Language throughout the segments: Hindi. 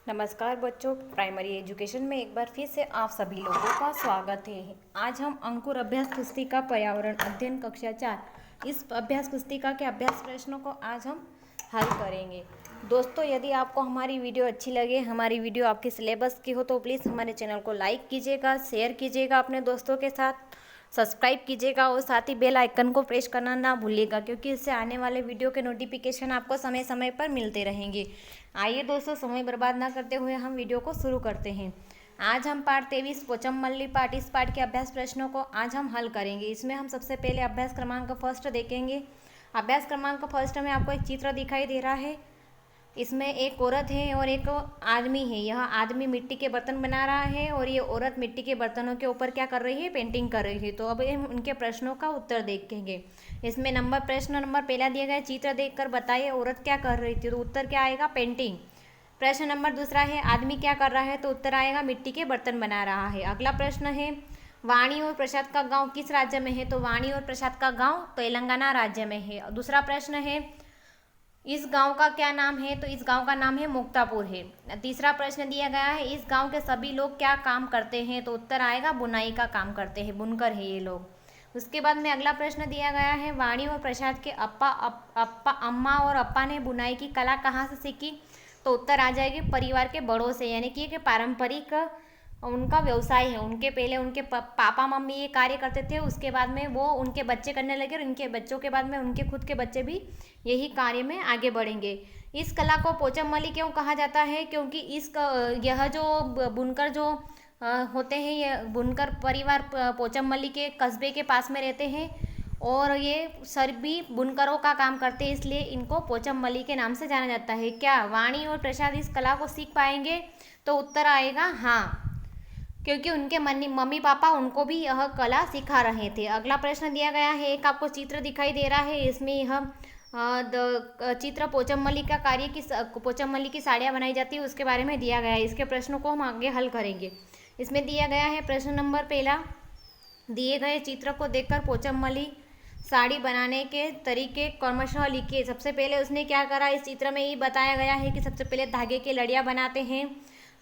नमस्कार बच्चों, प्राइमरी एजुकेशन में एक बार फिर से आप सभी लोगों का स्वागत है। आज हम अंकुर अभ्यास पुस्तिका पर्यावरण अध्ययन कक्षा 4 इस अभ्यास पुस्तिका के अभ्यास प्रश्नों को आज हम हल करेंगे। दोस्तों, यदि आपको हमारी वीडियो अच्छी लगे, हमारी वीडियो आपके सिलेबस की हो तो प्लीज़ हमारे चैनल को लाइक कीजिएगा, शेयर कीजिएगा अपने दोस्तों के साथ, सब्सक्राइब कीजिएगा और साथ ही बेल आइकन को प्रेस करना ना भूलिएगा, क्योंकि इससे आने वाले वीडियो के नोटिफिकेशन आपको समय समय पर मिलते रहेंगे। आइए दोस्तों, समय बर्बाद ना करते हुए हम वीडियो को शुरू करते हैं। आज हम पाठ 23 पोचमपल्ली पाठ इस पाठ के अभ्यास प्रश्नों को आज हम हल करेंगे। इसमें हम सबसे पहले अभ्यास क्रमांक फर्स्ट देखेंगे। अभ्यास क्रमांक फर्स्ट में आपको एक चित्र दिखाई दे रहा है। इसमें एक औरत है और एक आदमी है। यह आदमी मिट्टी के बर्तन बना रहा है और ये औरत मिट्टी के बर्तनों के ऊपर क्या कर रही है, पेंटिंग कर रही है। तो अब हम उनके प्रश्नों का उत्तर देखेंगे। इसमें प्रश्न नंबर पहला दिया गया, चित्र देखकर बताइए औरत क्या कर रही थी। तो उत्तर क्या आएगा, पेंटिंग। प्रश्न नंबर दूसरा है, आदमी क्या कर रहा है। तो उत्तर आएगा, मिट्टी के बर्तन बना रहा है। अगला प्रश्न है, वाणी और प्रसाद का गांव किस राज्य में है। तो वाणी और प्रसाद का गांव तेलंगाना राज्य में है। दूसरा प्रश्न है, इस गांव का क्या नाम है। तो इस गांव का नाम है मुक्तापुर है। तीसरा प्रश्न दिया गया है, इस गांव के सभी लोग क्या काम करते हैं। तो उत्तर आएगा, बुनाई का काम करते हैं, बुनकर है ये लोग। उसके बाद में अगला प्रश्न दिया गया है, वाणी और प्रसाद के अम्मा और अप्पा ने बुनाई की कला कहाँ से सीखी। तो उत्तर आ जाएगी, परिवार के बड़ों से, यानी कि एक पारंपरिक उनका व्यवसाय है। उनके पहले उनके पापा मम्मी ये कार्य करते थे, उसके बाद में वो उनके बच्चे करने लगे और उनके बच्चों के बाद में उनके खुद के बच्चे भी यही कार्य में आगे बढ़ेंगे। इस कला को पोचमपल्ली क्यों कहा जाता है, क्योंकि यह जो बुनकर जो होते हैं, ये बुनकर परिवार पोचमपल्ली के कस्बे के पास में रहते हैं और ये सभी बुनकरों का काम करते हैं, इसलिए इनको पोचमपल्ली के नाम से जाना जाता है। क्या वाणी और प्रसाद इस कला को सीख पाएंगे। तो उत्तर आएगा हाँ, क्योंकि उनके मम्मी पापा उनको भी यह कला सिखा रहे थे। अगला प्रश्न दिया गया है, एक आपको चित्र दिखाई दे रहा है। इसमें यह चित्र पोचमपल्ली का कार्य की पोचमपल्ली की साड़ियाँ बनाई जाती है उसके बारे में दिया गया है। इसके प्रश्नों को हम आगे हल करेंगे। इसमें दिया गया है प्रश्न नंबर पहला, दिए गए चित्र को देखकर पोचमपल्ली साड़ी बनाने के तरीके क्रमशः लिखिए। सबसे पहले उसने क्या करा, इस चित्र में ये बताया गया है कि सबसे पहले धागे की लड़ियाँ बनाते हैं,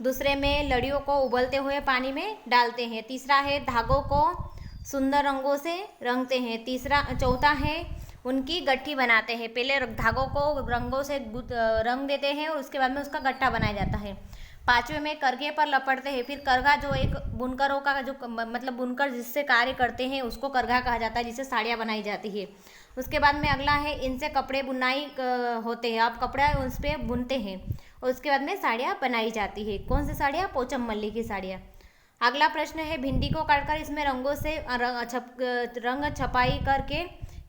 दूसरे में लड़ियों को उबलते हुए पानी में डालते हैं, तीसरा है धागों को सुंदर रंगों से रंगते हैं, चौथा है उनकी गट्ठी बनाते हैं। पहले धागों को रंगों से रंग देते हैं और उसके बाद में उसका गट्ठा बनाया जाता है। पांचवें में करघे पर लपटते हैं। फिर करघा जो एक बुनकरों का जो मतलब बुनकर जिससे कार्य करते हैं उसको करघा कहा जाता है, जिससे साड़ियाँ बनाई जाती है। उसके बाद में अगला है, इनसे कपड़े बुनाई होते हैं। आप कपड़ा उस पर बुनते हैं और उसके बाद में साड़ियाँ बनाई जाती है। कौन सी साड़ियाँ, पोचमपल्ली की साड़ियाँ। अगला प्रश्न है, भिंडी को काटकर इसमें रंगों से रंग छपाई करके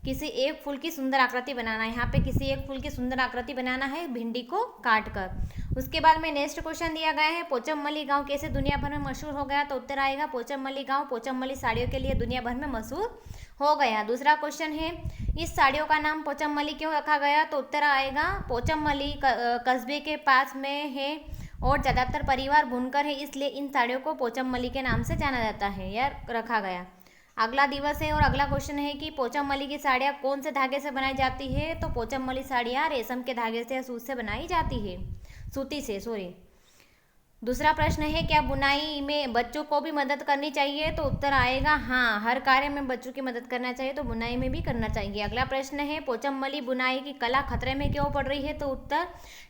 किसी एक फूल की सुंदर आकृति बनाना है। यहाँ पे किसी एक फूल की सुंदर आकृति बनाना है भिंडी को काट कर। उसके बाद में नेक्स्ट क्वेश्चन दिया गया है, पोचमपल्ली गांव कैसे दुनिया भर में मशहूर हो गया। तो उत्तर आएगा, पोचमपल्ली गांव पोचमपल्ली साड़ियों के लिए दुनिया भर में मशहूर हो गया। दूसरा क्वेश्चन है, इस साड़ियों का नाम पोचमपल्ली क्यों रखा गया। तो उत्तर आएगा, पोचमपल्ली कस्बे के पास में है और ज़्यादातर परिवार बुनकर है, इसलिए इन साड़ियों को पोचमपल्ली के नाम से जाना जाता है या रखा गया। अगला दिवस है और अगला क्वेश्चन है कि पोचमपल्ली की साड़ियाँ कौन से धागे से बनाई जाती है। तो पोचमपल्ली साड़ियाँ रेशम के धागे से या सूत से बनाई जाती है, सूती से, सॉरी। दूसरा प्रश्न है, क्या बुनाई में बच्चों को भी मदद करनी चाहिए। तो उत्तर आएगा हाँ, हर कार्य में बच्चों की मदद करना चाहिए, तो बुनाई में भी करना चाहिए। अगला प्रश्न है, पोचमपल्ली बुनाई की कला खतरे में क्यों पड़ रही है। तो उत्तर,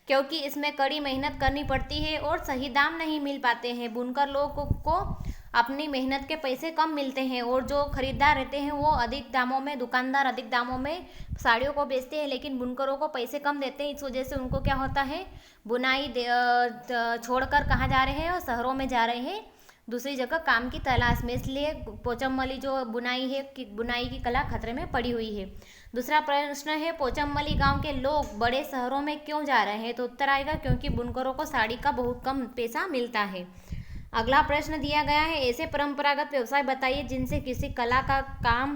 क्योंकि इसमें कड़ी मेहनत करनी पड़ती है और सही दाम नहीं मिल पाते हैं। बुनकर लोगों को अपनी मेहनत के पैसे कम मिलते हैं और जो खरीदार रहते हैं वो अधिक दामों में, दुकानदार अधिक दामों में साड़ियों को बेचते हैं, लेकिन बुनकरों को पैसे कम देते हैं। इस वजह से उनको क्या होता है, बुनाई छोड़कर कहाँ जा रहे हैं, और शहरों में जा रहे हैं दूसरी जगह काम की तलाश में, इसलिए पोचमपल्ली जो बुनाई है बुनाई की कला खतरे में पड़ी हुई है। दूसरा प्रश्न है, पोचमपल्ली गांव के लोग बड़े शहरों में क्यों जा रहे हैं। तो उत्तर आएगा, क्योंकि बुनकरों को साड़ी का बहुत कम पैसा मिलता है। अगला प्रश्न दिया गया है, ऐसे परंपरागत व्यवसाय बताइए जिनसे किसी कला का काम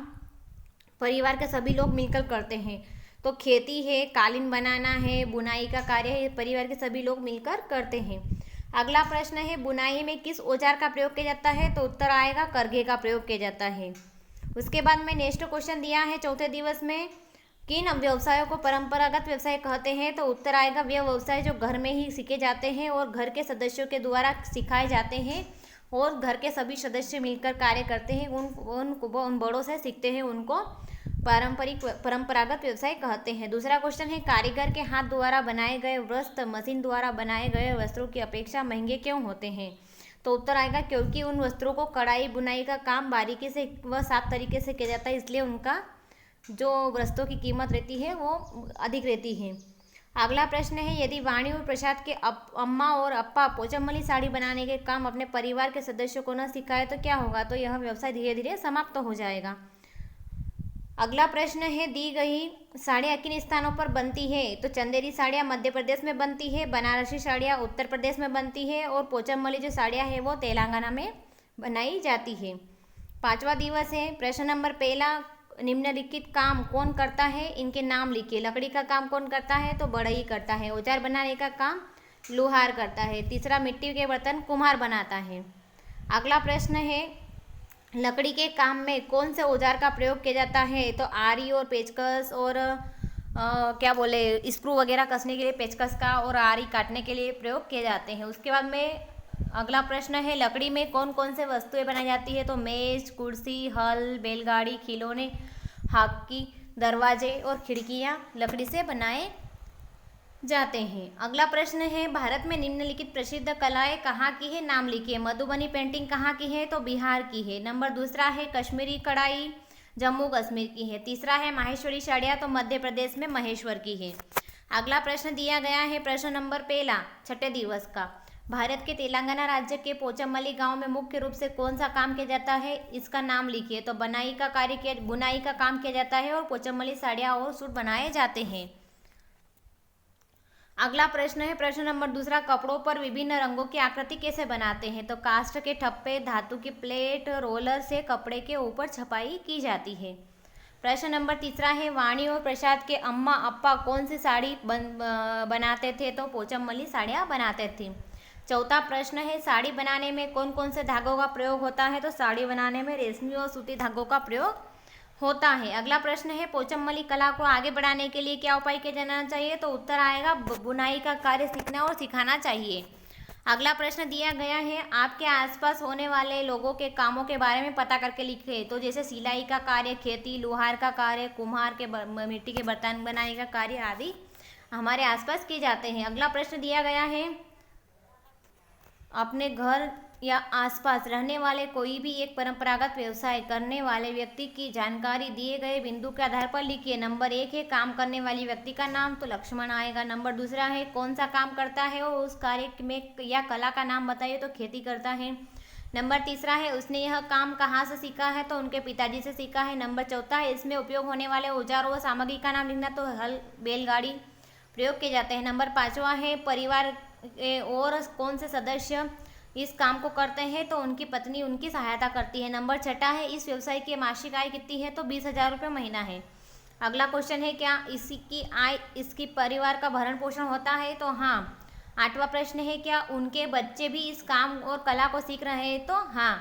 परिवार के सभी लोग मिलकर करते हैं। तो खेती है, कालीन बनाना है, बुनाई का कार्य है, परिवार के सभी लोग मिलकर करते हैं। अगला प्रश्न है, बुनाई में किस औजार का प्रयोग किया जाता है। तो उत्तर आएगा, करघे का प्रयोग किया जाता है। उसके बाद में नेक्स्ट क्वेश्चन दिया है चौथे दिवस में, किन व्यवसायों को परंपरागत व्यवसाय कहते हैं? तो उत्तर आएगा वे व्यवसाय जो घर में ही सीखे जाते हैं और घर के सदस्यों के द्वारा सिखाए जाते हैं और घर के सभी सदस्य मिलकर कार्य करते हैं, उन बड़ों से सीखते हैं, उनको परंपरागत व्यवसाय कहते हैं। दूसरा क्वेश्चन है, कारीगर के हाथ द्वारा बनाए गए वस्त्र मशीन द्वारा बनाए गए वस्त्रों की अपेक्षा महंगे क्यों होते हैं? तो उत्तर आएगा क्योंकि उन वस्त्रों को कढ़ाई बुनाई का काम बारीकी से व साफ तरीके से किया जाता है, इसलिए उनका जो वस्त्रों की कीमत रहती है वो अधिक रहती है। अगला प्रश्न है, यदि वाणी और प्रसाद के अम्मा और अप्पा पोचमपल्ली साड़ी बनाने के काम अपने परिवार के सदस्यों को न सिखाए तो क्या होगा? तो यह व्यवसाय धीरे धीरे समाप्त हो जाएगा। अगला प्रश्न है, दी गई साड़ियाँ किन स्थानों पर बनती है? तो चंदेरी साड़ियाँ मध्य प्रदेश में बनती है, बनारसी साड़ियाँ उत्तर प्रदेश में बनती है और पोचमपल्ली जो साड़ियाँ है वो तेलंगाना में बनाई जाती है। 5वां दिवस है, प्रश्न नंबर 1, निम्नलिखित काम कौन करता है? इनके नाम लिखिए। लकड़ी का काम कौन करता है? तो बढ़ई करता है। औजार बनाने का काम लोहार करता है। तीसरा, मिट्टी के बर्तन कुम्हार बनाता है। अगला प्रश्न है, लकड़ी के काम में कौन से औजार का प्रयोग किया जाता है? तो आरी और पेचकस और स्क्रू वगैरह कसने के लिए पेचकस का और आरी काटने के लिए प्रयोग किए जाते हैं। उसके बाद में अगला प्रश्न है, लकड़ी में कौन कौन से वस्तुएं बनाई जाती है? तो मेज, कुर्सी, हल, बैलगाड़ी, खिलौने, हाकी, दरवाजे और खिड़कियां लकड़ी से बनाए जाते हैं। अगला प्रश्न है, भारत में निम्नलिखित प्रसिद्ध कलाएं कहाँ की है? नाम लिखिए। मधुबनी पेंटिंग कहाँ की है? तो बिहार की है। नंबर 2 है, कश्मीरी कढ़ाई जम्मू कश्मीर की है। तीसरा है, माहेश्वरी साड़ियाँ तो मध्य प्रदेश में महेश्वर की है। अगला प्रश्न दिया गया है, प्रश्न नंबर 1, छठे दिवस का, भारत के तेलंगाना राज्य के पोचमपल्ली गांव में मुख्य रूप से कौन सा काम किया जाता है? इसका नाम लिखिए। तो बुनाई का काम किया जाता है और पोचमपल्ली साड़ियाँ और सूट बनाए जाते हैं। अगला प्रश्न है, प्रश्न नंबर 2, कपड़ों पर विभिन्न रंगों की आकृति कैसे बनाते हैं? तो काष्ठ के ठप्पे, धातु की प्लेट, रोलर से कपड़े के ऊपर छपाई की जाती है। प्रश्न नंबर 3 है, वाणी और प्रसाद के अम्मा अप्पा कौन सी साड़ी बनाते थे? तो पोचमपल्ली साड़ियाँ बनाते थे। चौथा प्रश्न है, साड़ी बनाने में कौन कौन से धागों का प्रयोग होता है? तो साड़ी बनाने में रेशमी और सूती धागों का प्रयोग होता है। अगला प्रश्न है, पोचमपल्ली कला को आगे बढ़ाने के लिए क्या उपाय किया जाना चाहिए? तो उत्तर आएगा बुनाई का कार्य सीखना और सिखाना चाहिए। अगला प्रश्न दिया गया है, आपके आसपास होने वाले लोगों के कामों के बारे में पता करके लिखे। तो जैसे सिलाई का कार्य, खेती, लोहार का कार्य, कुम्हार के मिट्टी के बर्तन बनाने का कार्य आदि हमारे आसपास किए जाते हैं। अगला प्रश्न दिया गया है, अपने घर या आसपास रहने वाले कोई भी एक परंपरागत व्यवसाय करने वाले व्यक्ति की जानकारी दिए गए बिंदु के आधार पर लिखिए। नंबर 1 है, काम करने वाली व्यक्ति का नाम, तो लक्ष्मण आएगा। नंबर 2 है, कौन सा काम करता है और उस कार्य में या कला का नाम बताइए, तो खेती करता है। नंबर 3 है, उसने यह काम कहाँ से सीखा है? तो उनके पिताजी से सीखा है। नंबर 4 है, इसमें उपयोग होने वाले औजारों व सामग्री का नाम लिखना, तो हल, बैलगाड़ी प्रयोग किए जाते हैं। नंबर 5 है, परिवार और कौन से सदस्य इस काम को करते हैं? तो उनकी पत्नी उनकी सहायता करती है। नंबर 6 है, इस व्यवसाय की मासिक आय कितनी है? तो 20,000 रुपये महीना है। अगला क्वेश्चन है, क्या इसकी आय इसकी परिवार का भरण पोषण होता है? तो हाँ। 8वां प्रश्न है, क्या उनके बच्चे भी इस काम और कला को सीख रहे हैं? तो हाँ।